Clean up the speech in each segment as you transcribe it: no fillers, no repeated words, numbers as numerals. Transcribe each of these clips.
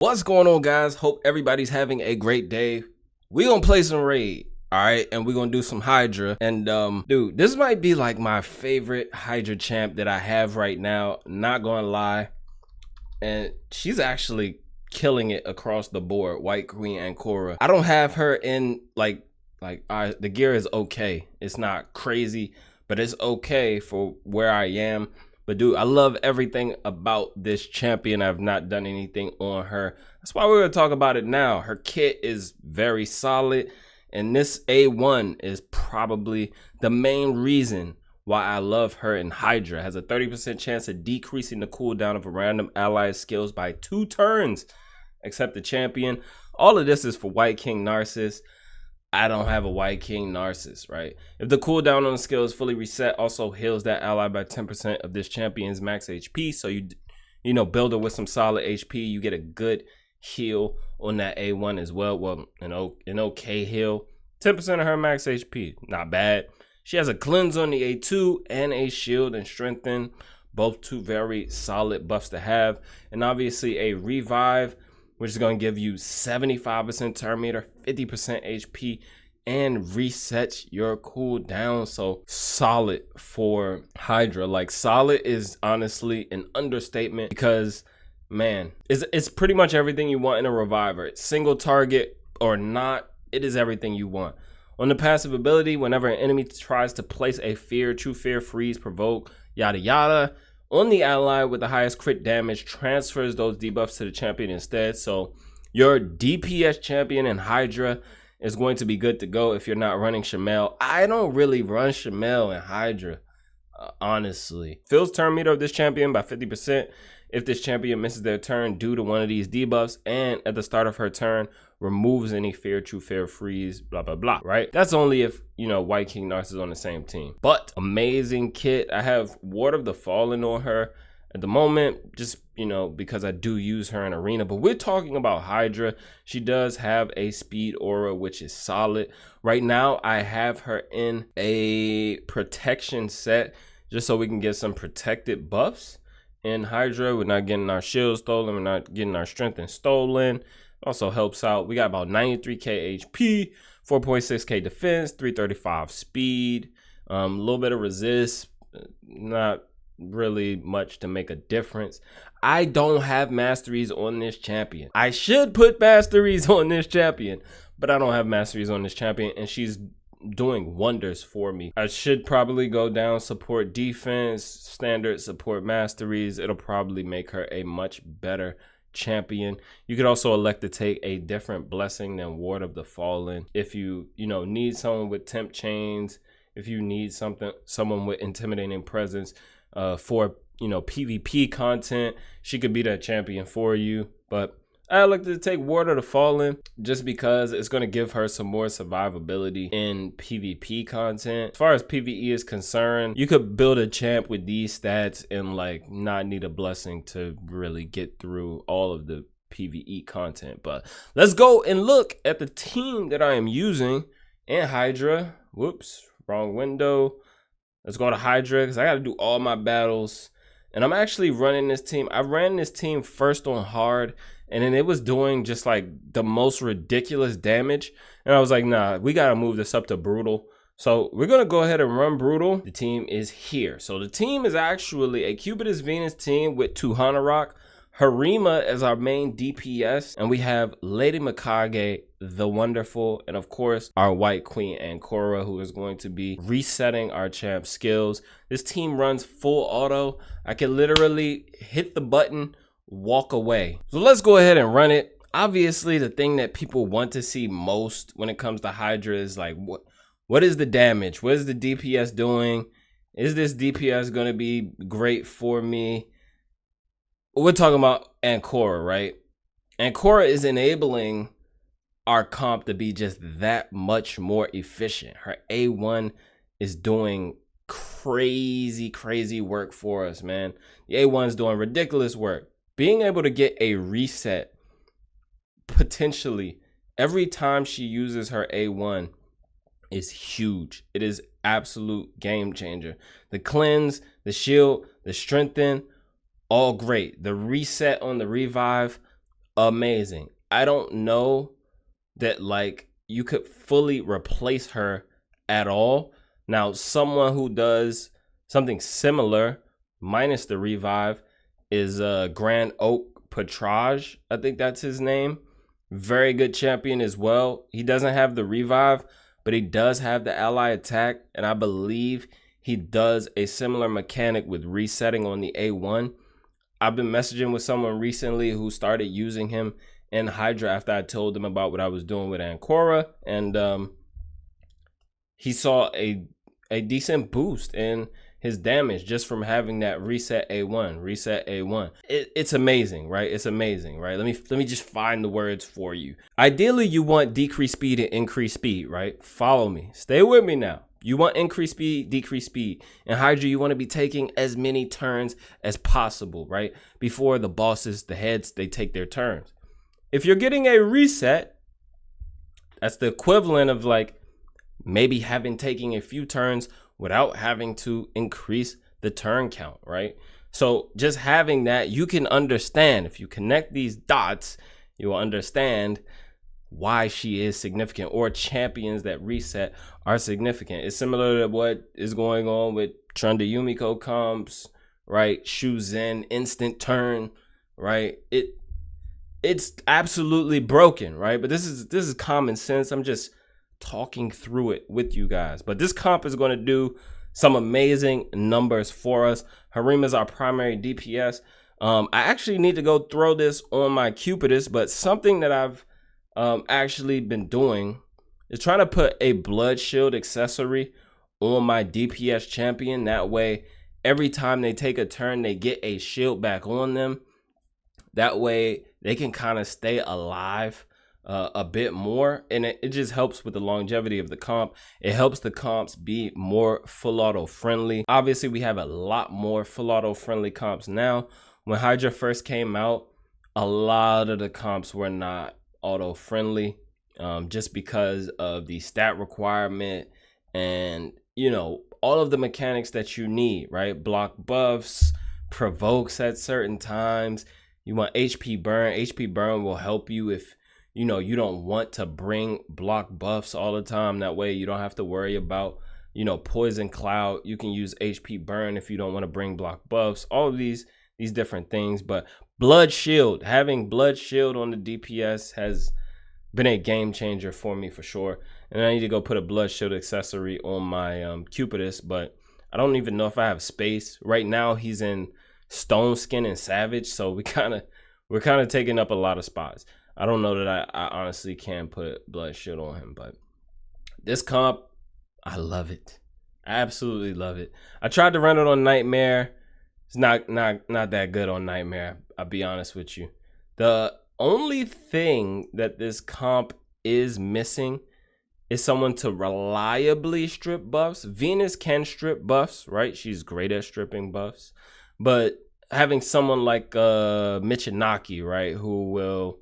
What's going on, guys? Hope everybody's having a great day. We gonna play some raid, all right, and we're gonna do some Hydra. And dude, this might be like my favorite Hydra champ that I have right now, not gonna lie. And she's actually killing it across the board. White Queen Kora. I don't have her in the gear is okay. It's not crazy, but it's okay for where I am. But dude, I love everything about this champion. I've not done anything on her. That's why we're gonna talk about it now. Her kit is very solid, and this A1 is probably the main reason why I love her in Hydra. Has a 30% chance of decreasing the cooldown of a random ally's skills by 2 turns, except the champion. All of this is for White King Narcissus. I don't have a White King Narcissus, right? If the cooldown on the skill is fully reset, also heals that ally by 10% of this champion's max HP. So you build her with some solid HP, you get a good heal on that A1 as well. Well, an okay heal. 10% of her max HP, not bad. She has a cleanse on the A2 and a shield and strengthen, both 2 very solid buffs to have. And obviously a revive, which is going to give you 75% turn meter, 50% HP, and resets your cooldown. So solid for Hydra. Like, solid is honestly an understatement because, man, it's pretty much everything you want in a reviver. It's single target or not, it is everything you want. On the passive ability, whenever an enemy tries to place a fear, true fear, freeze, provoke, yada yada, on the ally with the highest crit damage, transfers those debuffs to the champion instead. So your DPS champion in Hydra is going to be good to go if you're not running Shamel. I don't really run Shamel in Hydra, honestly. Fills turn meter of this champion by 50% if this champion misses their turn due to one of these debuffs, and at the start of her turn, removes any fear, true fear, freeze, blah, blah, blah, right? That's only if, White King Narcissus on the same team. But amazing kit. I have Ward of the Fallen on her at the moment, just, because I do use her in arena. But we're talking about Hydra. She does have a speed aura, which is solid. Right now, I have her in a protection set just so we can get some protected buffs. In Hydra, we're not getting our shield stolen. We're not getting our strength stolen. Also helps out. We got about 93k HP, 4.6k defense, 335 speed, a little bit of resist, not really much to make a difference. I don't have masteries on this champion. I should put masteries on this champion, but I don't have masteries on this champion, and she's doing wonders for me. I should probably go down support defense, standard support masteries. It'll probably make her a much better champion. You could also elect to take a different blessing than Ward of the Fallen if you need someone with temp chains, if you need someone with intimidating presence for PvP content. She could be that champion for you. But I like to take Ward of the Fallen just because it's going to give her some more survivability in PvP content. As far as PvE is concerned, you could build a champ with these stats and not need a blessing to really get through all of the PvE content. But let's go and look at the team that I am using in Hydra. Whoops, wrong window. Let's go to Hydra because I got to do all my battles. And I'm actually running this team. I ran this team first on hard, and then it was doing just the most ridiculous damage. And I was like, nah, we got to move this up to brutal. So we're going to go ahead and run brutal. The team is here. So the team is actually a Cupidus Venus team with Tuhana Rock, Harima as our main DPS, and we have Lady Mikage, the Wonderful, and of course our White Queen Kora, who is going to be resetting our champ skills. This team runs full auto. I can literally hit the button, walk away. So let's go ahead and run it. Obviously, the thing that people want to see most when it comes to Hydra is what is the damage? What is the DPS doing? Is this DPS going to be great for me? We're talking about Kora, right? Kora is enabling our comp to be just that much more efficient. Her A1 is doing crazy work for us, man. The A1 is doing ridiculous work. Being able to get a reset potentially every time she uses her A1 is huge. It is absolute game changer. The cleanse, the shield, the strengthen, all great. The reset on the revive, amazing. I don't know that like you could fully replace her at all. Now, someone who does something similar minus the revive is Grand Oak Patrage. I think that's his name. Very good champion as well. He doesn't have the revive, but he does have the ally attack, and I believe he does a similar mechanic with resetting on the A1. I've been messaging with someone recently who started using him in Hydra after I told them about what I was doing with Queen Kora, and he saw a decent boost in his damage just from having that reset A1. It's amazing, right? It's amazing, right? Let me just find the words for you. Ideally, you want decreased speed and increased speed, right? Follow me. Stay with me now. You want increased speed, decreased speed. In Hydra, you want to be taking as many turns as possible, right? Before the bosses, the heads, they take their turns. If you're getting a reset, that's the equivalent of like maybe taking a few turns without having to increase the turn count, right? So just having that, you can understand. If you connect these dots, you will understand why she is significant, or champions that reset are significant. It's similar to what is going on with Trunda Yumiko comps, right? Shuzen, instant turn, right? It's absolutely broken, right? But this is common sense. I'm just talking through it with you guys. But this comp is going to do some amazing numbers for us. Harima is our primary DPS. I actually need to go throw this on my Cupidus, but something that I've actually been doing is trying to put a blood shield accessory on my DPS champion. That way, every time they take a turn, they get a shield back on them. That way, they can kind of stay alive a bit more, and it just helps with the longevity of the comp. It helps the comps be more full auto friendly. Obviously, we have a lot more full auto friendly comps now. When Hydra first came out, a lot of the comps were not auto friendly, just because of the stat requirement and, you know, all of the mechanics that you need, right? Block buffs, provokes at certain times. You want HP burn. HP burn will help you if, you know, you don't want to bring block buffs all the time. That way you don't have to worry about, you know, poison cloud. You can use HP burn if you don't want to bring block buffs. All of these different things. But blood shield, having blood shield on the DPS has been a game changer for me for sure. And I need to go put a blood shield accessory on my Cupidus, but I don't even know if I have space. Right now he's in Stone Skin and Savage, so we're kind of taking up a lot of spots. I don't know that I honestly can put blood shield on him, but this comp, I love it. I absolutely love it. I tried to run it on Nightmare. It's not that good on Nightmare, I'll be honest with you. The only thing that this comp is missing is someone to reliably strip buffs. Venus can strip buffs, right? She's great at stripping buffs. But having someone like Michinaki, right, who will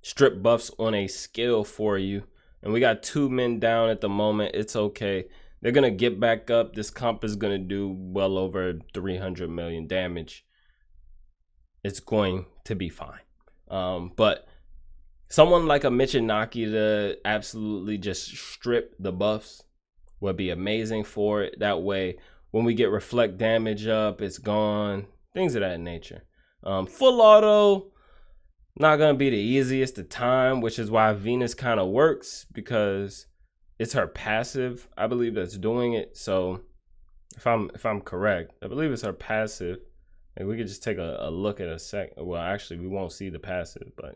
strip buffs on a skill for you. And we got 2 men down at the moment. It's okay. They're going to get back up. This comp is going to do well over 300 million damage. It's going to be fine. But someone like a Michinaki to absolutely just strip the buffs would be amazing for it. That way, when we get reflect damage up, it's gone. Things of that nature. Full auto, not going to be the easiest to time, which is why Venus kind of works, because it's her passive, I believe, that's doing it. So if I'm correct, I believe it's her passive. And we could just take a look at a sec. Well, actually, we won't see the passive, but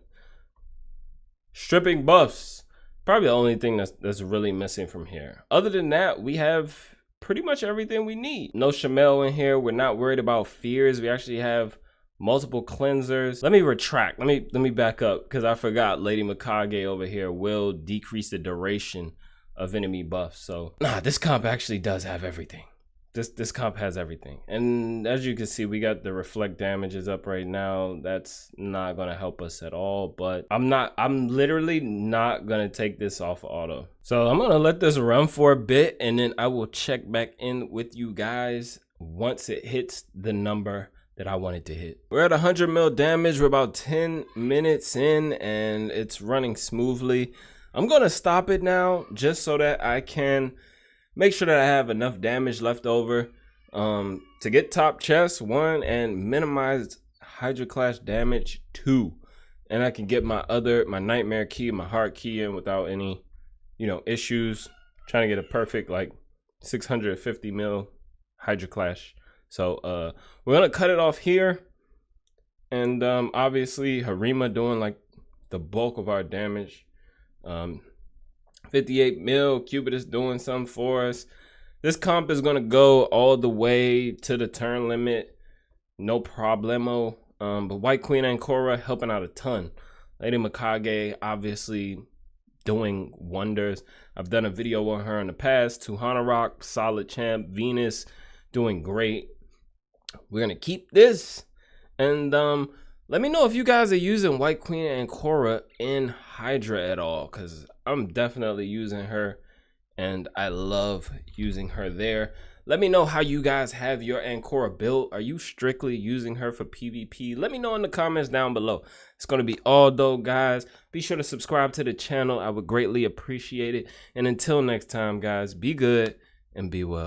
stripping buffs, probably the only thing that's really missing from here. Other than that, we have pretty much everything we need. No Shamel in here. We're not worried about fears. We actually have multiple cleansers. Let me retract. Let me back up, because I forgot Lady Mikage over here will decrease the duration of enemy buffs. So this comp actually does have everything. This comp has everything. And as you can see, we got the reflect damages up right now. That's not gonna help us at all, but I'm literally not gonna take this off auto. So I'm gonna let this run for a bit, and then I will check back in with you guys once it hits the number that I wanted to hit. We're at 100 mil damage. We're about 10 minutes in and it's running smoothly. I'm gonna stop it now just so that I can make sure that I have enough damage left over to get top chest 1 and minimize Hydra clash damage 2. And I can get my nightmare key, my heart key in without any, issues. Trying to get a perfect like 650 mil Hydra clash. So we're gonna cut it off here. And obviously Harima doing like the bulk of our damage. 58 mil, Cupid is doing something for us. This comp is gonna go all the way to the turn limit, no problemo. But White Queen Kora helping out a ton. Lady Mikage obviously doing wonders. I've done a video on her in the past. Tuhana Rock, solid champ. Venus doing great. We're gonna keep this. And let me know if you guys are using White Queen Kora in Hydra at all, because I'm definitely using her and I love using her there. Let me know how you guys have your Kora built. Are you strictly using her for PvP? Let me know in the comments down below. It's going to be all though, guys. Be sure to subscribe to the channel. I would greatly appreciate it. And until next time, guys, be good and be well.